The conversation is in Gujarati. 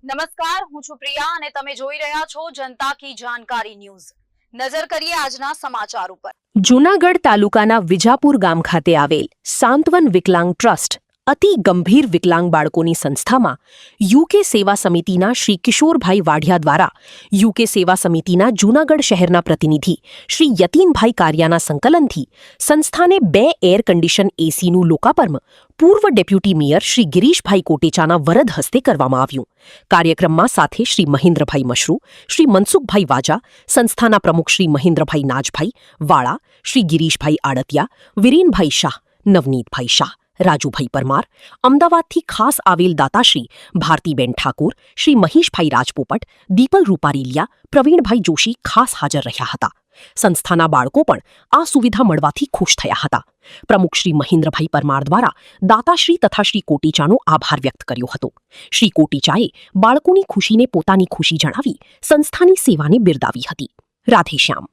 નમસ્કાર, હું છું પ્રિયા અને તમે જોઈ રહ્યા છો જનતા કી જાણકારી ન્યૂઝ। નજર કરીએ આજના સમાચાર ઉપર। જૂનાગઢ તાલુકાના વિજાપુર ગામ ખાતે આવેલ સાંત્વન વિકલાંગ ટ્રસ્ટ અતિ ગંભીર વિકલાંગ બાળકોની સંસ્થામાં યુકે સેવા સમિતિના શ્રી કિશોરભાઈ વાઢિયા દ્વારા યુકે સેવા સમિતિના જૂનાગઢ શહેરના પ્રતિનિધિ શ્રી યતીનભાઈ કારિયાના સંકલનથી સંસ્થાને 2 એર કન્ડિશન એસીનું લોકાર્પણ પૂર્વ ડેપ્યુટી મેયર શ્રી ગિરીશભાઈ કોટેચાના વરદ હસ્તે કરવામાં આવ્યું। કાર્યક્રમમાં સાથે શ્રી મહેન્દ્રભાઈ મશરૂ, શ્રી મનસુખભાઈ વાજા, સંસ્થાના પ્રમુખ શ્રી મહેન્દ્રભાઈ નાજભાઈ વાળા, શ્રી ગિરીશભાઈ આડતિયા, વિરેનભાઈ શાહ, નવનીતભાઈ શાહ, રાજુભાઈ પરમાર, અમદાવાદથી ખાસ આવેલ દાતાશ્રી ભારતીબેન ઠાકુર, શ્રી મહેશભાઈ રાજપોપટ, દીપલ રૂપારેલિયા, પ્રવીણભાઈ જોશી ખાસ હાજર રહ્યા હતા। સંસ્થાના બાળકો પણ આ સુવિધા મળવાથી ખુશ થયા હતા। પ્રમુખ શ્રી મહેન્દ્રભાઈ પરમાર દ્વારા દાતાશ્રી તથા શ્રી કોટેચાનો આભાર વ્યક્ત કર્યો હતો। શ્રી કોટેચાએ બાળકોની ખુશીને પોતાની ખુશી જણાવી સંસ્થાની સેવાને બિરદાવી હતી। રાધેશ્યામ।